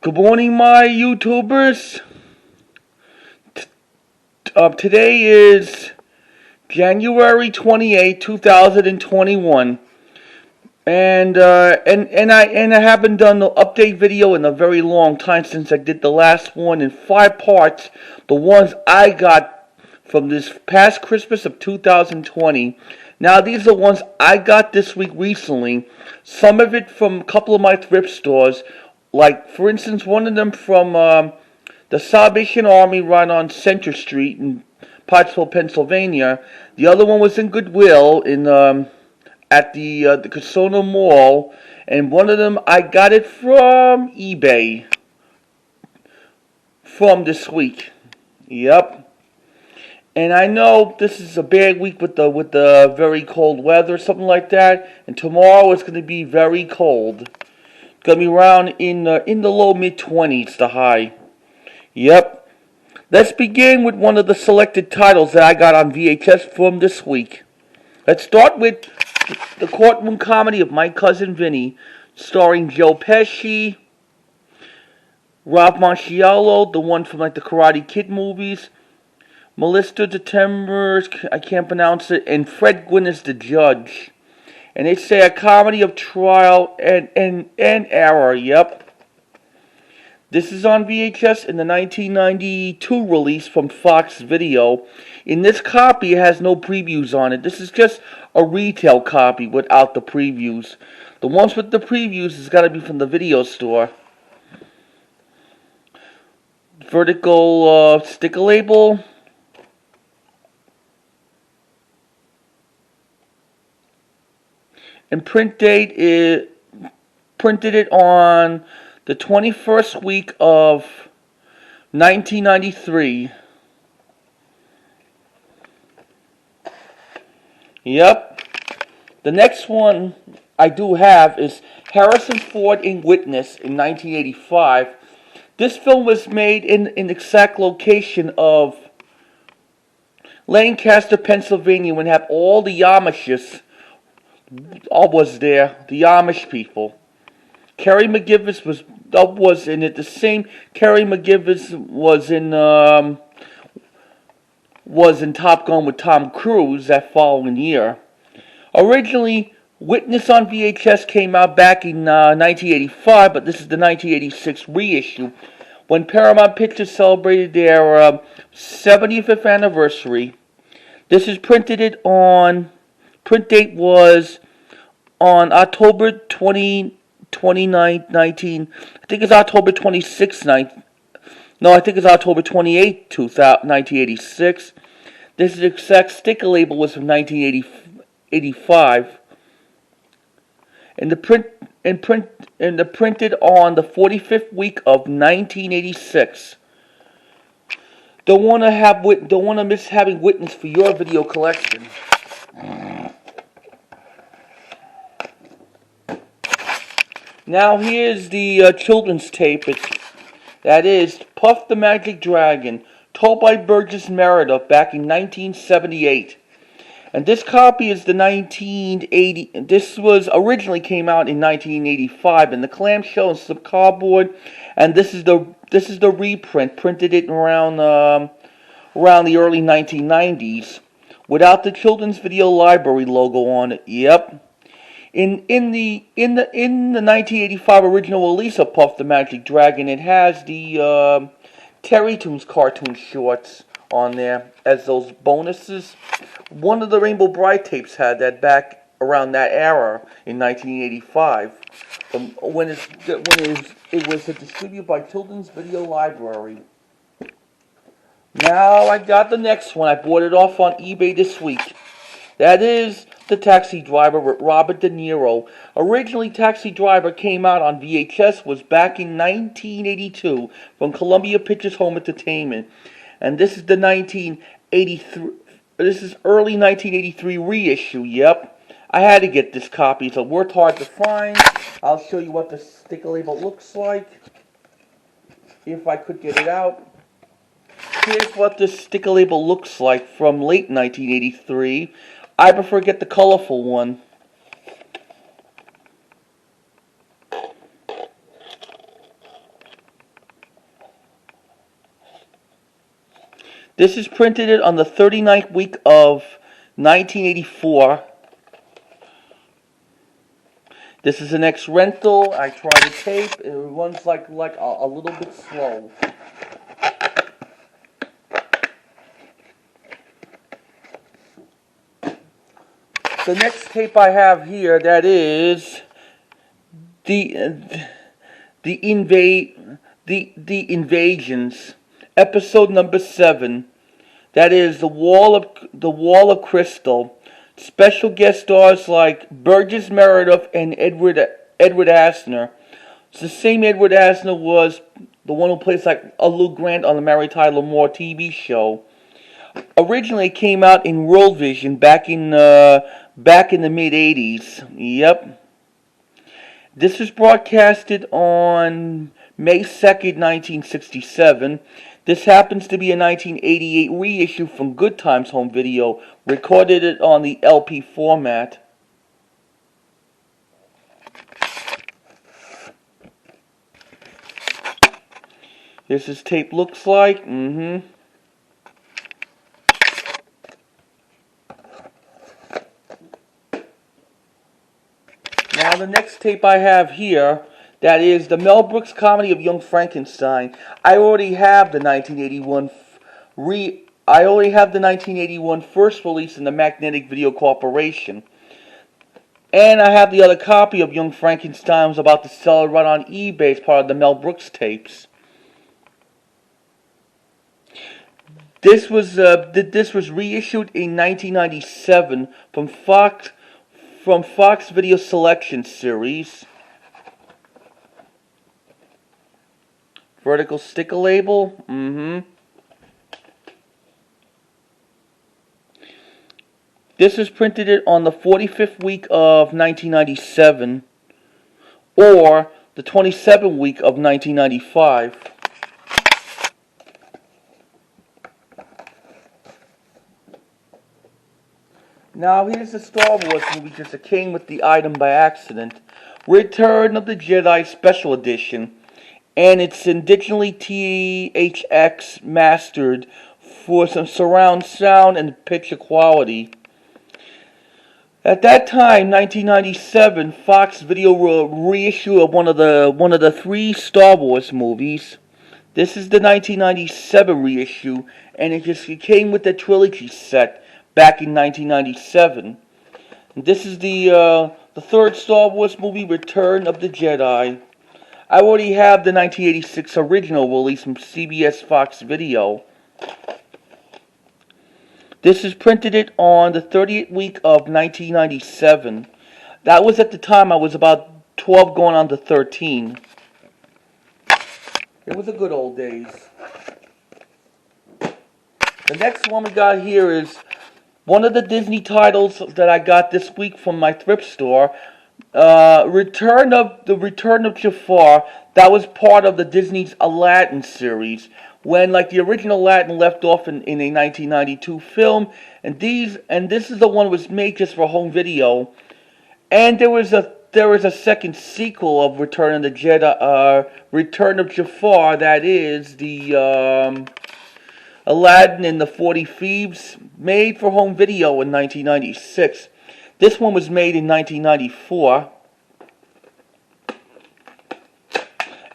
Good morning, my YouTubers. Today is January 28, 2021, and I haven't done the update video in a very long time since I did the last one in 5 parts. The ones I got from this past Christmas of 2020. Now these are the ones I got this week recently. Some of it from a couple of my thrift stores. Like, for instance, one of them from the Salvation Army right on Center Street in Pottsville, Pennsylvania. The other one was in Goodwill in at the Casona Mall. And one of them, I got it from eBay from this week. Yep. And I know this is a bad week with the very cold weather, something like that. And tomorrow it's going to be very cold. Gonna be around in the low mid-20s, the high. Yep. Let's begin with one of the selected titles that I got on VHS from this week. Let's start with the courtroom comedy of My Cousin Vinny, starring Joe Pesci, Rob Marciello, the one from like the Karate Kid movies, Melissa DeTembers, I can't pronounce it, and Fred Gwynne as the judge. And they say a comedy of trial and error, yep. This is on VHS in the 1992 release from Fox Video. In this copy, it has no previews on it. This is just a retail copy without the previews. The ones with the previews has got to be from the video store. Vertical sticker label. And print date is printed it on the 21st week of 1993. Yep. The next one I do have is Harrison Ford in Witness in 1985. This film was made in an exact location of Lancaster, Pennsylvania, when it had all the Amishes. All was there, the Amish people. Carrie McGivers was in it. The same Carrie McGivers was in Top Gun with Tom Cruise that following year. Originally, Witness on VHS came out back in 1985, but this is the 1986 reissue when Paramount Pictures celebrated their 75th anniversary. This is printed on. Print date was on October 29, 19. I think it's October 26, 9. No, I think it's October 28, 1986. This exact sticker label was from 1985. And the printed on the 45th week of 1986. Don't want to miss having Witness for your video collection. Now here's the children's tape. That is Puff the Magic Dragon, told by Burgess Meredith back in 1978. And this copy is the 1980. This was originally came out in 1985, and the clamshell and some cardboard. And this is the reprint. Printed it around the early 1990s, without the Children's Video Library logo on it. Yep. In the 1985 original release of Puff the Magic Dragon, it has the Terry Toons cartoon shorts on there as those bonuses. One of the Rainbow Bride tapes had that back around that era in 1985, when it was distributed by Children's Video Library. Now I got the next one. I bought it off on eBay this week. That is The Taxi Driver with Robert De Niro. Originally, Taxi Driver came out on VHS, was back in 1982 from Columbia Pictures Home Entertainment. And this is the 1983, this is early 1983 reissue, yep. I had to get this copy. It's worked hard to find. I'll show you what the sticker label looks like, if I could get it out. Here's what this sticker label looks like from late 1983. I prefer to get the colorful one. This is printed on the 39th week of 1984. This is an ex-rental. I tried the tape. It runs like a little bit slow. The next tape I have here, that is the Invasions, episode number 7. That is the Wall of Crystal. Special guest stars like Burgess Meredith and Edward Asner. It's the same Edward Asner was the one who plays like a Lou Grant on the Mary Tyler Moore TV show. Originally, it came out in World Vision back in the mid '80s. Yep. This was broadcasted on May 2nd, 1967. This happens to be a 1988 reissue from Good Times Home Video, recorded it on the LP format. This is tape looks like. Now the next tape I have here, that is the Mel Brooks comedy of Young Frankenstein. I already have the 1981 first release in the Magnetic Video Corporation. And I have the other copy of Young Frankenstein. I was about to sell it right on eBay as part of the Mel Brooks tapes. This was reissued in 1997 from Fox Video Selection Series. Vertical sticker label. This was printed on the 45th week of 1997 or the 27th week of 1995. Now here's the Star Wars movie, just it came with the item by accident. Return of the Jedi Special Edition. And it's digitally THX mastered for some surround sound and picture quality. At that time, 1997, Fox Video reissue of one of the 3 Star Wars movies. This is the 1997 reissue, and it came with the trilogy set back in 1997. And this is the 3rd Star Wars movie, Return of the Jedi. I already have the 1986 original release from CBS Fox Video. This is printed on the 30th week of 1997. That was at the time I was about 12 going on to 13. It was the good old days. The next one we got here is one of the Disney titles that I got this week from my thrift store. Return of Jafar. That was part of the Disney's Aladdin series, when like the original Aladdin left off in a 1992 film, and this is the one that was made just for home video. And there was a second sequel of Return of the Jedi, Return of Jafar. That is the Aladdin and the 40 Thieves, made for home video in 1996. This one was made in 1994.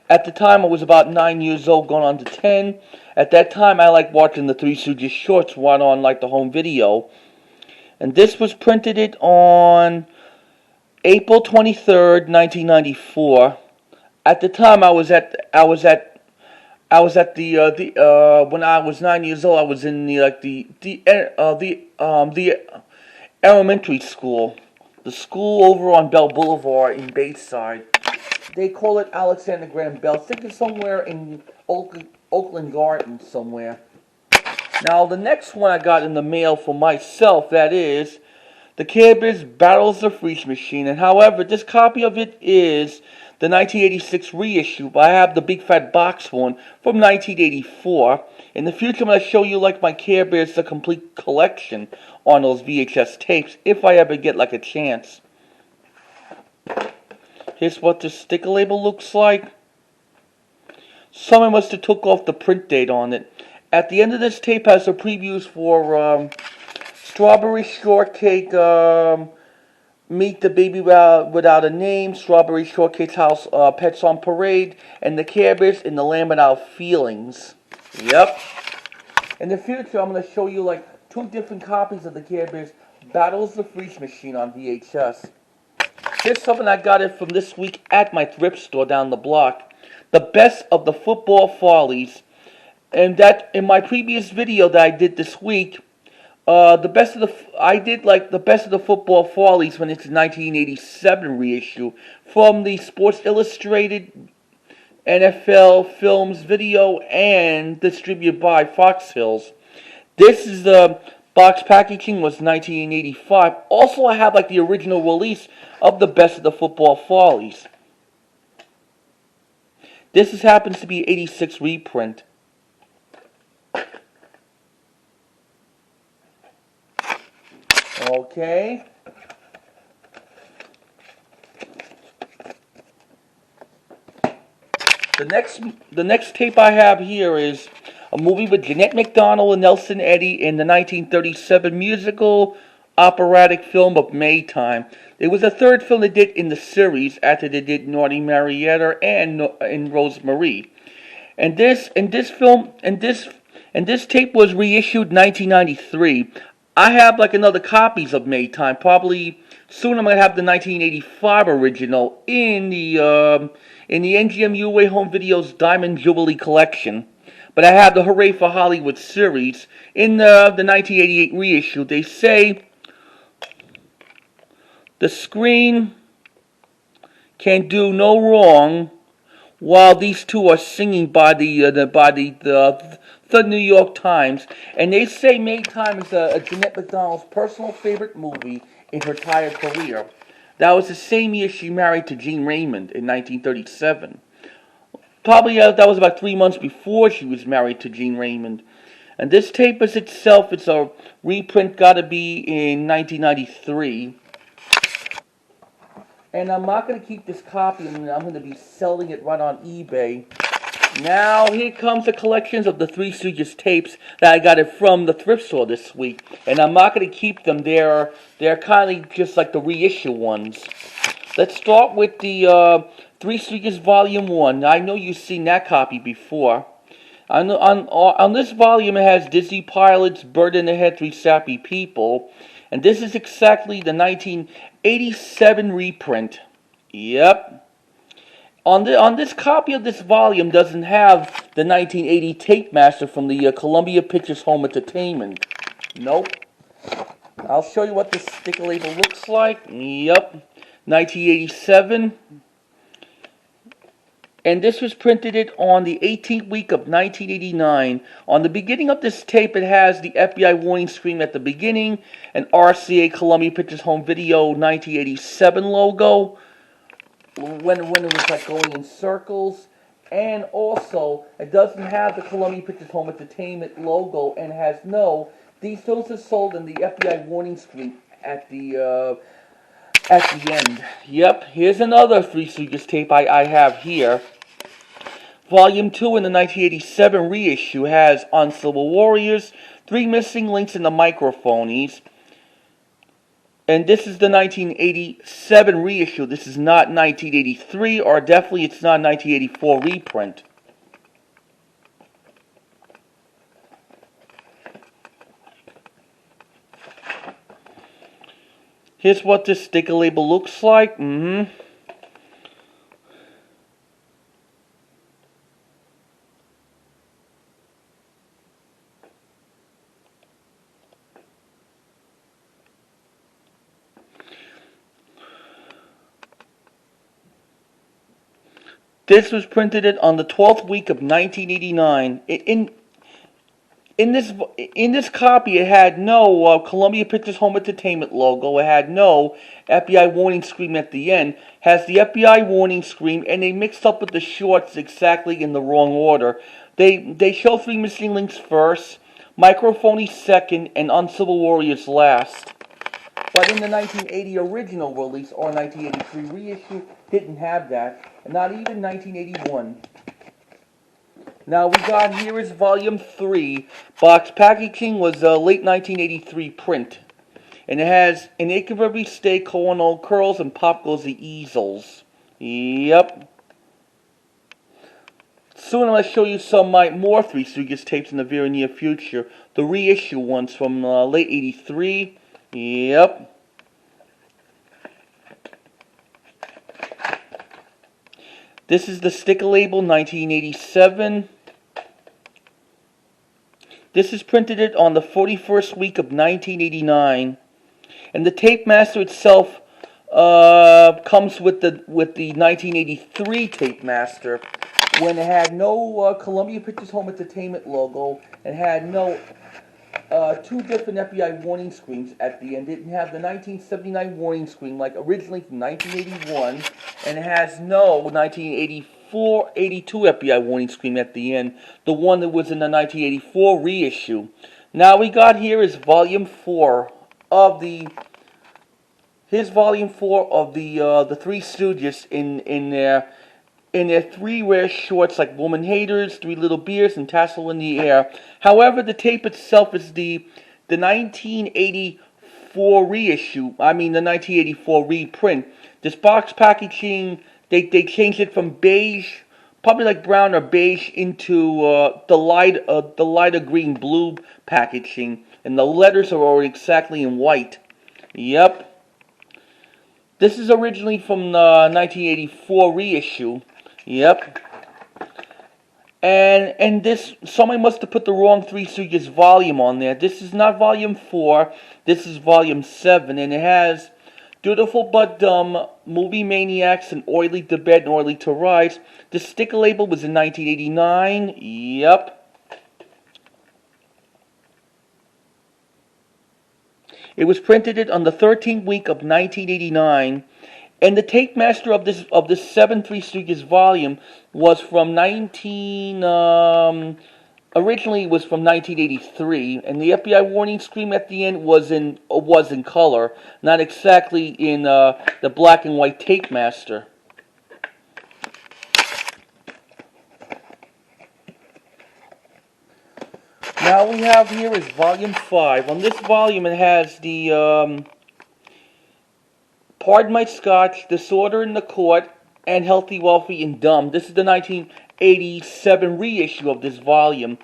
At the time, I was about 9 years old, going on to 10. At that time, I liked watching the Three Stooges shorts right on like the home video. And this was printed on April 23rd, 1994. At the time, when I was 9 years old, I was in the elementary school, the school over on Bell Boulevard in Bayside. They call it Alexander Graham Bell. I think it's somewhere in Oakland Gardens somewhere. Now the next one I got in the mail for myself, that is the Care Bears Battles the Freeze Machine. And however, this copy of it is the 1986 reissue, but I have the big fat box one from 1984. In the future, I'm going to show you like my Care Bears, the complete collection on those VHS tapes, if I ever get like a chance. Here's what the sticker label looks like. Someone must have took off the print date on it. At the end of this tape has the previews for Strawberry Shortcake, Meet the Baby Without a Name, Strawberry Shortcake's House, Pets on Parade, and the Care Bears in the Land Without Feelings. Yep. In the future, I'm going to show you like 2 different copies of the Care Bears Battles the Freeze Machine on VHS. Here's something I got it from this week at my thrift store down the block. The Best of the Football Follies. And that, in my previous video that I did this week, I did the Best of the Football Follies when it's a 1987 reissue from the Sports Illustrated NFL Films video and distributed by Fox Hills. This is the box packaging was 1985. Also, I have like the original release of the Best of the Football Follies. This happens to be 86 reprint. Okay. The next tape I have here is a movie with Jeanette, MacDonald, and Nelson Eddy in the 1937 musical operatic film of Maytime. It was the 3rd film they did in the series after they did Naughty Marietta and Rosemarie. And this tape was reissued 1993. I have like another copies of Maytime. Probably soon I'm gonna have the 1985 original in the NGM UA Home Videos Diamond Jubilee collection. But I have the Hooray for Hollywood series in the 1988 reissue. They say the screen can do no wrong while these two are singing by the New York Times, and they say Maytime is a Jeanette MacDonald's personal favorite movie in her entire career. That was the same year she married to Gene Raymond in 1937. Probably that was about 3 months before she was married to Gene Raymond. And this tape is itself, it's a reprint, gotta be in 1993. And I'm not going to keep this copy, I'm going to be selling it right on eBay. Now, here comes the collections of the Three Stooges tapes that I got it from the thrift store this week. And I'm not going to keep them, they're kind of just like the reissue ones. Let's start with the Three Stooges Volume 1. I know you've seen that copy before. On this volume, it has Disney Pilots, Bird in the Head, Three Sappy People. And this is exactly the 1987 reprint. Yep. On this copy of this volume doesn't have the 1980 tape master from the Columbia Pictures Home Entertainment. Nope. I'll show you what this sticker label looks like. Yep. 1987. And this was printed on the 18th week of 1989. On the beginning of this tape, it has the FBI warning screen at the beginning, an RCA Columbia Pictures Home Video 1987 logo, when it was like going in circles. And also, it doesn't have the Columbia Pictures Home Entertainment logo, and has these films are sold in the FBI warning screen at the end. Yep, here's another Three Stooges tape I have here. Volume 2 in the 1987 reissue has On Civil Warriors, 3 Missing Links in the Microphonies. And this is the 1987 reissue. This is not 1983, or definitely it's not 1984 reprint. Here's what this sticker label looks like. This was printed on the 12th week of 1989. In this copy, it had no Columbia Pictures Home Entertainment logo. It had no FBI warning screen at the end. Has the FBI warning screen, and they mixed up with the shorts exactly in the wrong order. They show 3 Missing Links first, Microphony second, and Uncivil Warriors last. But in the 1980 original release or 1983 reissue, didn't have that, and not even 1981. Now we got here is volume 3. Box packaging was a late 1983 print. And it has an acre of every steak, cornhole curls, and pop goes the easels. Yep. Soon I'm going to show you some more Three Stooges tapes in the very near future. The reissue ones from late 83. Yep. This is the sticker label, 1987. This is printed on the 41st week of 1989. And the tape master itself comes with the 1983 tape master, when it had no Columbia Pictures Home Entertainment logo and had no two different FBI warning screens at the end. It didn't have the 1979 warning screen like originally from 1981, and it has no 1984-82 FBI warning screen at the end, the one that was in the 1984 reissue. Now we got here is volume 4 of the volume 4 of the Three Stooges in their 3 rare shorts like Woman Haters, Three Little Beers, and Tassel in the Air. However, the tape itself is the 1984 reissue. I mean the 1984 reprint. This box packaging, they changed it from beige, probably like brown or beige, into the lighter green blue packaging, and the letters are already exactly in white. Yep. This is originally from the 1984 reissue. Yep. And this, somebody must have put the wrong Three Stooges volume on there. This is not volume 4. This is volume 7, and it has Dutiful But Dumb, Movie Maniacs, and Oily to Bed and Oily to Rise. The sticker label was in 1989. Yep. It was printed on the 13th week of 1989. And the tape master of this 7 Three Stooges volume was from originally was from 1983, and the FBI warning screen at the end was in color, not exactly in the black and white tape master. Now we have here is volume 5. On this volume it has the Pardon My Scotch, Disorder in the Court, and Healthy, Wealthy, and Dumb. This is the 1987 reissue of this volume.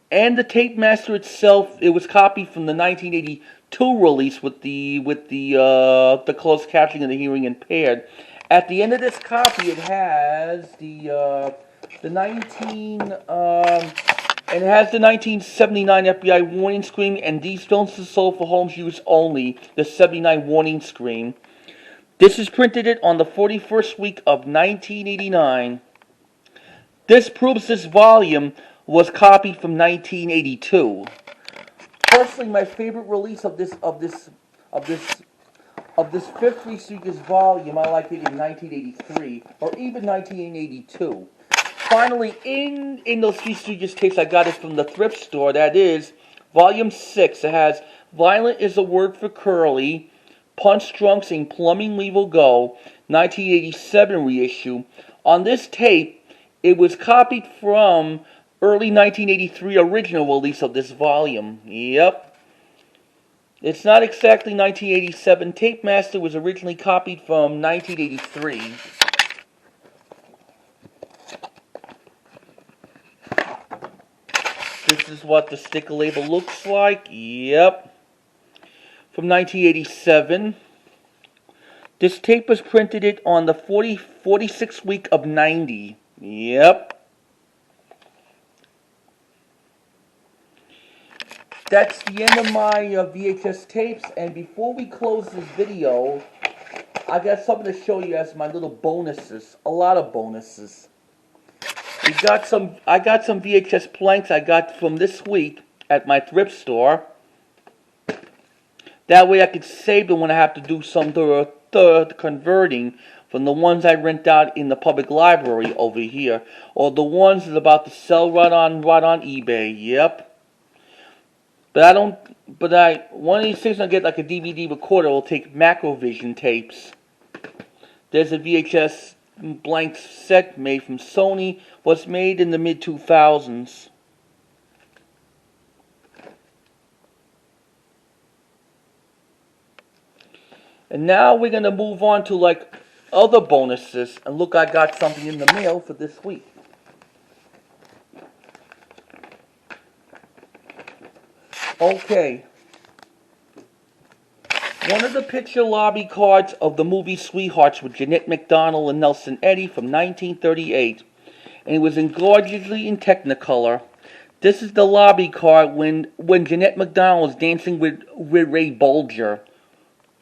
And the tape master itself, it was copied from the 1982 release with the closed captioning of the hearing impaired. At the end of this copy, it has the 1979 FBI warning screen, and these films are sold for home use only. The 79 warning screen. This is printed on the 41st week of 1989. This proves this volume was copied from 1982. Personally, my favorite release of this 5th Three Stooges volume, I like it in 1983 or even 1982. Finally, in those Three Stooges tapes, I got it from the thrift store. That is volume 6. It has "Violent is a Word for Curly," Punch Drunks, and Plumbing We Will Go, 1987 reissue. On this tape, it was copied from early 1983 original release of this volume. Yep. It's not exactly 1987. Tape master was originally copied from 1983. This is what the sticker label looks like. Yep. From 1987. This tape was printed on the 46th week of 90. Yep. That's the end of my VHS tapes, and before we close this video, I got something to show you as my little bonuses. A lot of bonuses. I got some VHS planks I got from this week at my thrift store. That way I could save them when I have to do some converting from the ones I rent out in the public library over here, or the ones that are about to sell right on eBay. Yep. But one of these things I'll get like a DVD recorder will take Macrovision tapes. There's a VHS blank set made from Sony, was made in the mid-2000s. And now we're going to move on to like other bonuses. And look, I got something in the mail for this week. Okay. One of the picture lobby cards of the movie Sweethearts with Jeanette, MacDonald, and Nelson Eddy from 1938. And it was gorgeously in Technicolor. This is the lobby card when Jeanette MacDonald was dancing with Ray Bolger.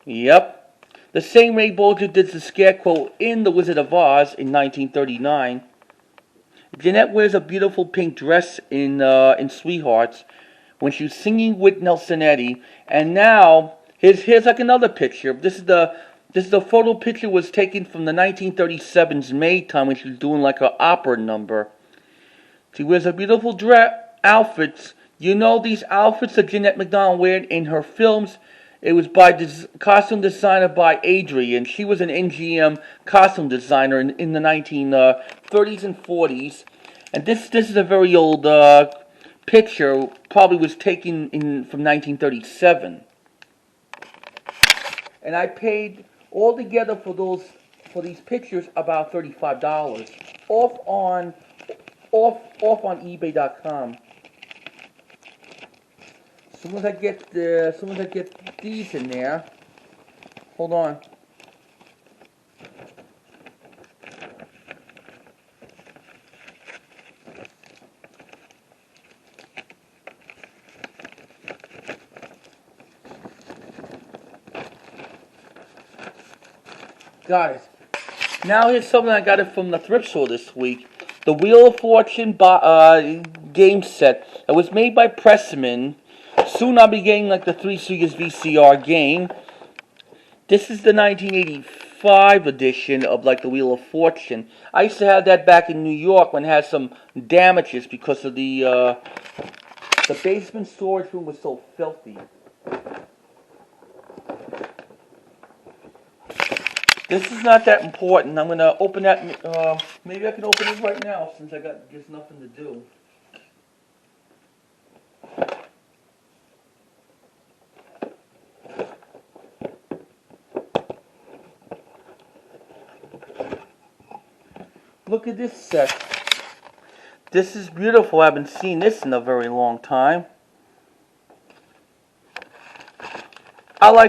Yep. The same Ray Bolger did the Scarecrow in The Wizard of Oz in 1939. Jeanette wears a beautiful pink dress in Sweethearts when she's singing with Nelson Eddy. And now here's like another picture. This is the photo picture was taken from the 1937's Maytime when she was doing like an opera number. She wears a beautiful outfits. You know these outfits that Jeanette MacDonald wear in her films. It was by costume designer by Adrian. She was an NGM costume designer in the 1930s and 40s. And this is a very old picture. Probably was taken from 1937. And I paid altogether for these pictures about $35 off on eBay.com. As soon as I get these in there, hold on. Got it. Now here's something I got it from the thrift store this week. The Wheel of Fortune game set that was made by Pressman. Soon I'll be getting like the Three Stooges VCR game. This is the 1985 edition of like the Wheel of Fortune. I used to have that back in New York when it had some damages because of the basement storage room was so filthy. This is not that important. I'm going to open that. Maybe I can open it right now since I got just nothing to do. Look at this set. This is beautiful. I haven't seen this in a very long time. I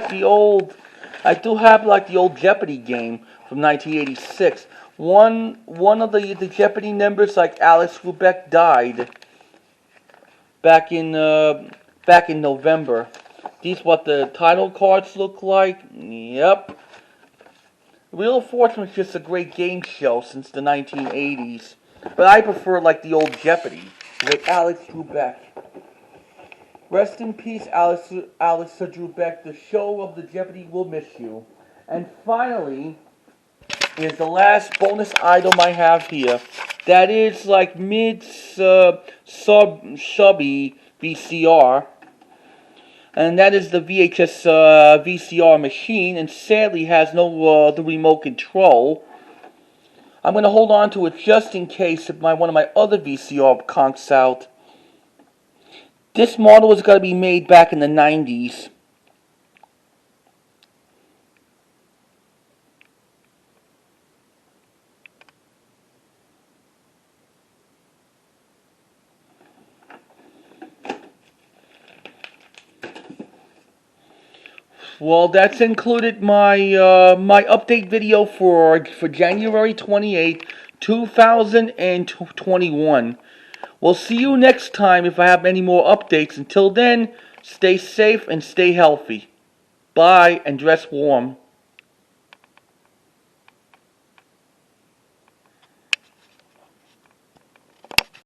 do have like the old Jeopardy game from 1986. One of the Jeopardy members, like Alex Rubeck, died back in November. These what the title cards look like. Yep. Wheel of Fortune was just a great game show since the 1980s. But I prefer like the old Jeopardy with Alex Rubeck. Rest in peace, Alex Rubeck. The show of the Jeopardy will miss you. And finally, is the last bonus item I have here. That is like subby VCR. And that is the VHS VCR machine, and sadly has no the remote control. I'm going to hold on to it just in case if one of my other VCR conks out. This model was going to be made back in the 90s. Well, that's included my my update video for January 28, 2021. We'll see you next time if I have any more updates. Until then, stay safe and stay healthy. Bye, and dress warm.